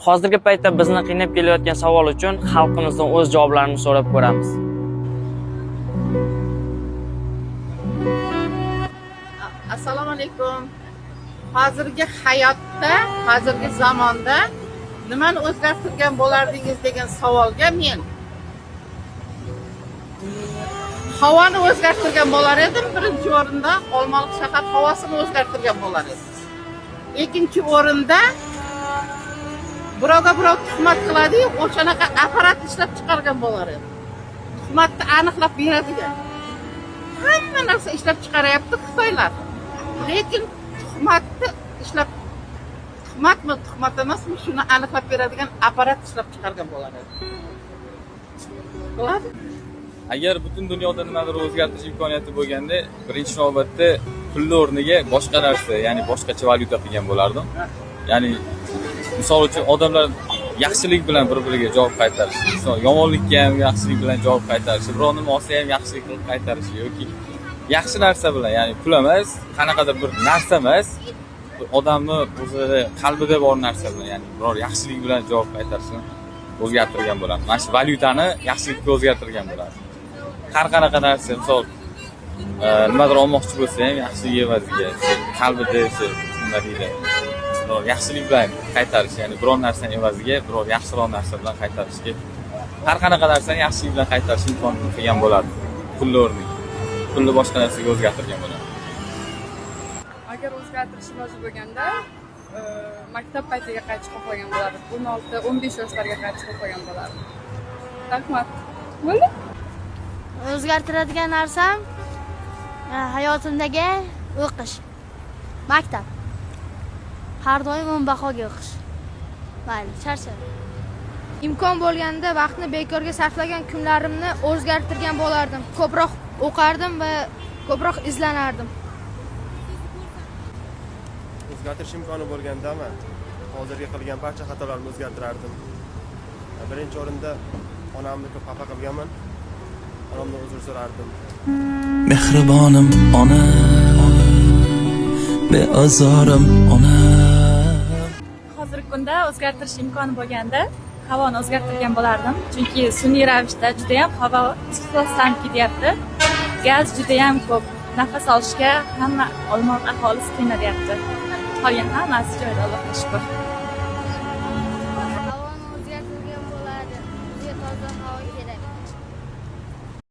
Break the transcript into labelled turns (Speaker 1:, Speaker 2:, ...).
Speaker 1: Hozirgi paytda bizni qiynab kelayotgan savol uchun xalqimizdan o'z javoblarini so'rab ko'ramiz.
Speaker 2: Assalomu alaykum. Hozirgi hayotda, hozirgi zamonda nimani o'zgartirgan bo'lardingiz degan savolga men havoni o'zgartirgan bo'lar edim. Birinchi o'rinda Olmaliq shahar havosini o'zgartirgan bo'lar edim. Ikkinchi o'rinda birovga birov tuhmat qiladi, o'shanaqa apparat ishlab chiqargan bo'lar edim. Tuhmatni aniqlab beradigan. Hamma narsa ishlab chiqaryapti Xitoylar. Lekin tuhmatni ishlab tuhmat emasmi, shuni aniqlab beradigan apparat ishlab chiqargan bo'lar edi. Bo'ladi.
Speaker 3: Agar butun dunyoda nimadir o'zgartirish imkoniyati bo'lganda, birinchi navbatda pulni o'rniga boshqa narsa, ya'ni boshqacha valyuta qilgan bo'lardim. Ya'ni misol uchun odamlar yaxshilik bilan bir-biriga javob qaytarishi, misol yomonlikka ham yaxshilik bilan javob qaytarishi, birov nima olsa ham yaxshilik qilib qaytarishi yoki yaxshi narsa bilan, ya'ni pul emas, qanaqadir bir narsa emas, odamni o'zida qalbida bor narsa bilan, ya'ni biror yaxshilik bilan javob qaytarishni o'zgartirgan bo'ladi. Mana shu valyutani yaxshilikka o'zgartirgan bo'ladi. Har qanaqa narsa, misol nimadir olmoqchi bo'lsa ham yaxshilik evaziga, qalbida nima deydi, yaxshilik bilan qaytarish, ya'ni biror narsani evaziga biror yaxshiroq narsa bilan qaytarishga, har qanaqa narsani yaxshilik bilan qaytarish imkonini qilgan bo'ladi. Pulni o'rniga, pulni boshqa narsaga o'zgartirgan bo'ladi.
Speaker 4: Agar o'zgartirish iloji bo'lganda, maktab paytiga qaytishga xohlagan bo'lardim. 16-15 yoshlarga qaytishga xohlagan bo'lardim. Rahmat. Bo'ldi?
Speaker 5: O'zgartiradigan narsam hayotimdagi o'qish. Maktab. Har doim o'nbahoga o'qish. Mayli, charchadim.
Speaker 6: Imkon bo'lganda vaqtni bekorga sarflagan kunlarimni o'zgartirgan bo'lardim. Ko'proq o'qardim va ko'proq izlanardim.
Speaker 7: O'zgartirish imkoni bo'lgandami, hozirgi qilgan barcha xatolarni o'zgartirardim. Birinchi o'rinda onamni ko'p xafa qilganman. Onamdan uzr so'rardim.
Speaker 8: Mehribonim ona, beazorim ona.
Speaker 9: Hozirgi kunda o'zgartirish imkoni bo'lganda havoni o'zgartirgan bo'lardim. Chunki sun'iy ravishda juda ham havo ifloslanib ketyapti. Gaz juda ham ko'p. Nafas olishga hamma Olmaliq aholisi qiynalaryapti. Qolgan hammasi joyida, Allohga shukr.